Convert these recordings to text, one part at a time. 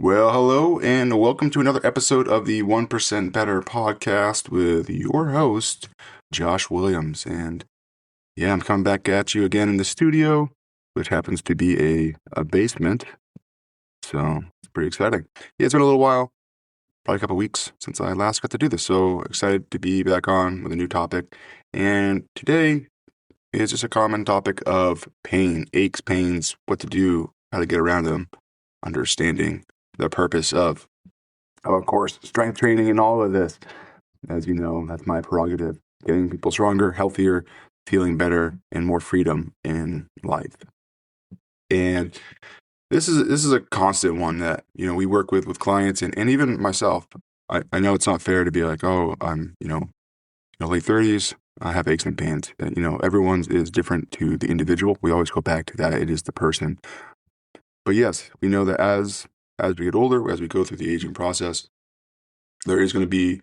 Well, hello, and welcome to another episode of the 1% Better podcast with your host, Josh Williams. And yeah, I'm coming back at you again in the studio, which happens to be a basement. So it's pretty exciting. Yeah, it's been a little while, probably a couple weeks since I last got to do this. So excited to be back on with a new topic. And today is just a common topic of pain, aches, pains, what to do, how to get around them, understanding the purpose of course, strength training and all of this. As you know, that's my prerogative. Getting people stronger, healthier, feeling better, and more freedom in life. And this is a constant one that, we work with clients and even myself. I know it's not fair to be like, oh, I'm, late 30s, I have aches and pains. And, everyone's is different to the individual. We always go back to that. It is the person. But yes, we know that as we get older, as we go through the aging process, there is going to be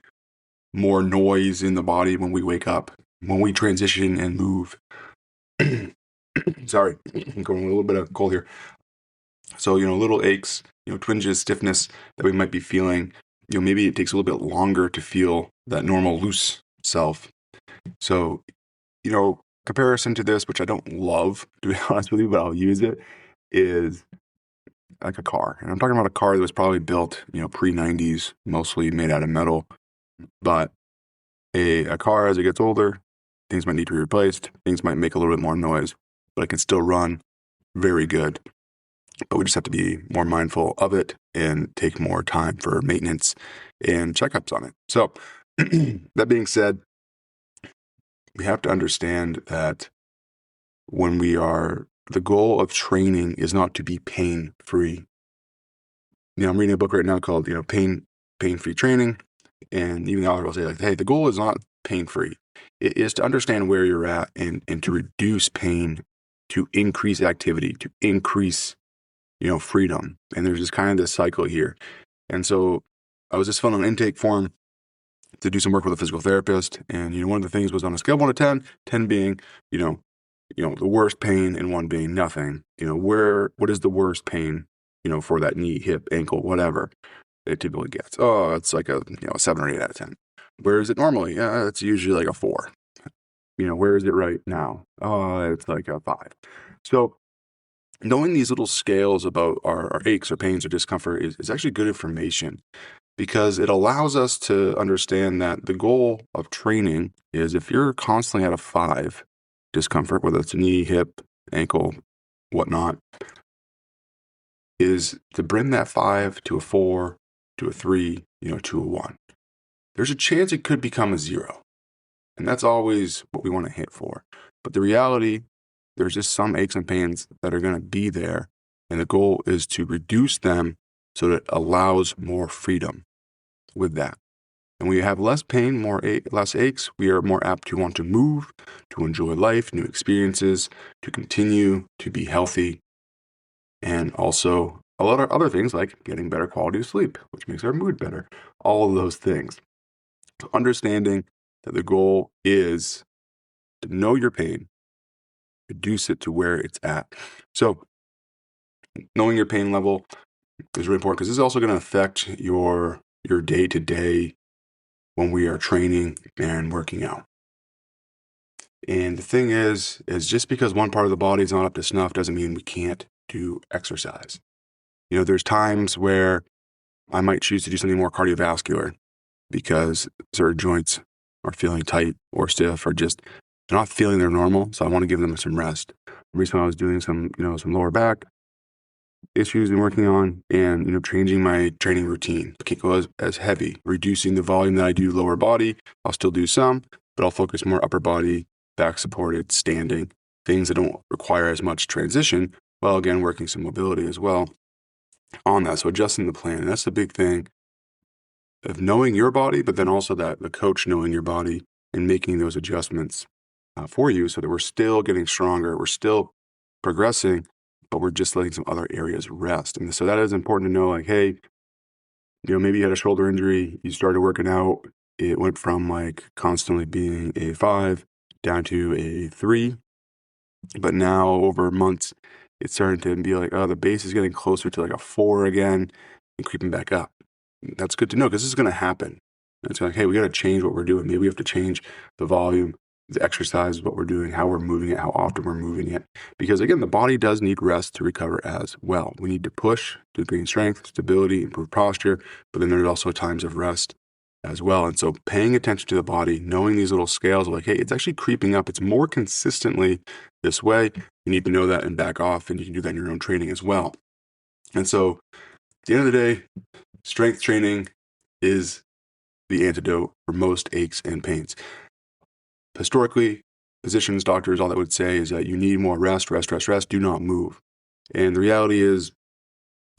more noise in the body when we wake up, when we transition and move. Sorry, I'm going a little bit of cold here. So, little aches, twinges, stiffness that we might be feeling, maybe it takes a little bit longer to feel that normal loose self. So, comparison to this, which I don't love, to be honest with you, but I'll use it, is like a car. And I'm talking about a car that was probably built, pre-90s, mostly made out of metal. But a car, as it gets older, things might need to be replaced. Things might make a little bit more noise, but it can still run very good. But we just have to be more mindful of it and take more time for maintenance and checkups on it. So that being said, we have to understand that the goal of training is not to be pain-free. I'm reading a book right now called, Pain-Free Training. And even the author will say, like, hey, the goal is not pain-free. It is to understand where you're at and to reduce pain, to increase activity, to increase, freedom. And there's just kind of this cycle here. And so I was just filling an intake form to do some work with a physical therapist. And, one of the things was on a scale of 1 to 10, 10 being, the worst pain and 1 being nothing. What is the worst pain, for that knee, hip, ankle, whatever it typically gets? Oh, it's like a 7 or 8 out of 10. Where is it normally? It's usually like a 4. Where is it right now? Oh, it's like a 5. So knowing these little scales about our aches or pains or discomfort is actually good information, because it allows us to understand that the goal of training is, if you're constantly at a 5 discomfort, whether it's a knee, hip, ankle, whatnot, is to bring that 5 to a 4, to a 3, to a 1. There's a chance it could become a 0. And that's always what we want to hit for. But the reality, there's just some aches and pains that are going to be there. And the goal is to reduce them so that it allows more freedom with that. And when you have less pain, less aches, we are more apt to want to move, to enjoy life, new experiences, to continue to be healthy, and also a lot of other things like getting better quality of sleep, which makes our mood better. All of those things. So understanding that the goal is to know your pain, reduce it to where it's at. So knowing your pain level is really important, because this is also going to affect your day-to-day when we are training and working out. And the thing is just because one part of the body is not up to snuff doesn't mean we can't do exercise. There's times where I might choose to do something more cardiovascular because certain joints are feeling tight or stiff, or just they're not feeling their normal. So I want to give them some rest. Recently I was doing some lower back issues and working on, and, changing my training routine. Can't go as heavy, reducing the volume that I do lower body. I'll still do some, but I'll focus more upper body, back supported, standing, things that don't require as much transition, while again, working some mobility as well on that. So adjusting the plan. And that's the big thing of knowing your body, but then also that the coach knowing your body and making those adjustments for you, so that we're still getting stronger, we're still progressing, but we're just letting some other areas rest. And so that is important to know, like, hey, maybe you had a shoulder injury, you started working out, it went from like constantly being a 5 down to a 3, but now over months, it's starting to be like, oh, the base is getting closer to like a 4 again. and creeping back up. That's good to know because this is going to happen. It's like, hey, we got to change what we're doing. Maybe we have to change the volume, the exercise, what we're doing, how we're moving it, how often we're moving it. Because again, the body does need rest to recover as well. We need to push to gain strength, stability, improve posture, but then there's also times of rest as well. And so paying attention to the body, knowing these little scales, like, hey, it's actually creeping up. It's more consistently this way. You need to know that and back off, and you can do that in your own training as well. And so at the end of the day, strength training is the antidote for most aches and pains. Historically, physicians, doctors, all that would say is that you need more rest, do not move. And the reality is,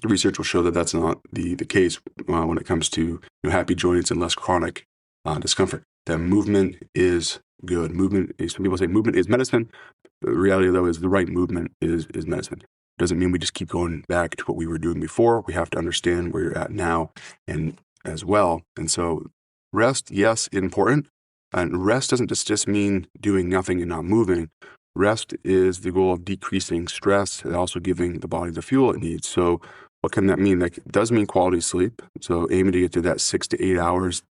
the research will show that that's not the case when it comes to happy joints and less chronic discomfort. That movement is good. Some people say movement is medicine. The reality, though, is the right movement is medicine. It doesn't mean we just keep going back to what we were doing before. We have to understand where you're at now and as well. And so rest, yes, important. And rest doesn't just mean doing nothing and not moving. Rest is the goal of decreasing stress and also giving the body the fuel it needs. So what can that mean? That does mean quality sleep. So aiming to get to that 6 to 8 hours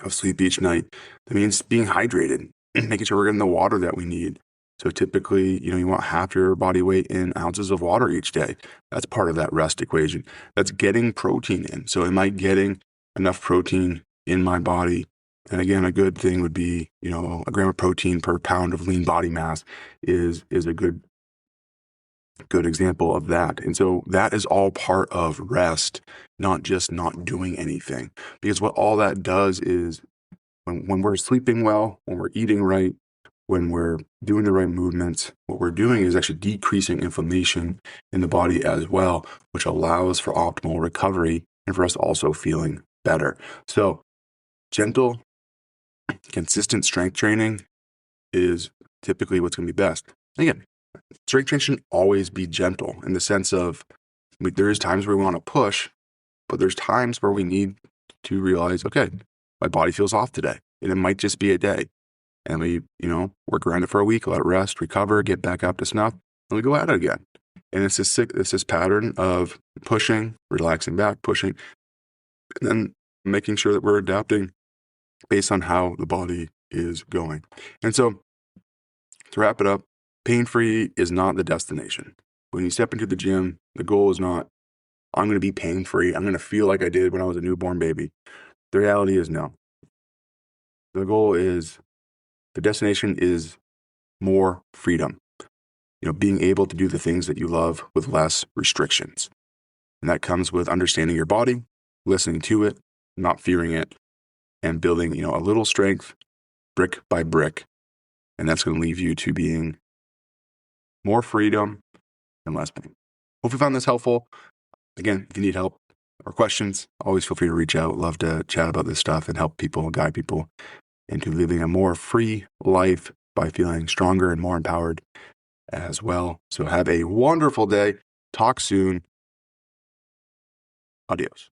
of sleep each night. That means being hydrated, making sure we're getting the water that we need. So typically, you want half your body weight in ounces of water each day. That's part of that rest equation. That's getting protein in. So am I getting enough protein in my body? And again, a good thing would be, a gram of protein per pound of lean body mass is a good example of that. And so that is all part of rest, not just not doing anything. Because what all that does is when we're sleeping well, when we're eating right, when we're doing the right movements, what we're doing is actually decreasing inflammation in the body as well, which allows for optimal recovery and for us also feeling better. So gentle, consistent strength training is typically what's going to be best. Again, strength training shouldn't always be gentle in the sense of there is times where we want to push, but there's times where we need to realize, okay, my body feels off today, and it might just be a day. And we, work around it for a week, let it rest, recover, get back up to snuff, and we go at it again. And it's this pattern of pushing, relaxing back, pushing, and then making sure that we're adapting based on how the body is going. And so to wrap it up, pain-free is not the destination. When you step into the gym, the goal is not, I'm going to be pain-free. I'm going to feel like I did when I was a newborn baby. The reality is no. The goal is, the destination is more freedom. Being able to do the things that you love with less restrictions. And that comes with understanding your body, listening to it, not fearing it, and building, a little strength brick by brick. And that's going to leave you to being more freedom and less pain. Hope you found this helpful. Again, if you need help or questions, always feel free to reach out. Love to chat about this stuff and help people, guide people into living a more free life by feeling stronger and more empowered as well. So have a wonderful day. Talk soon. Adios.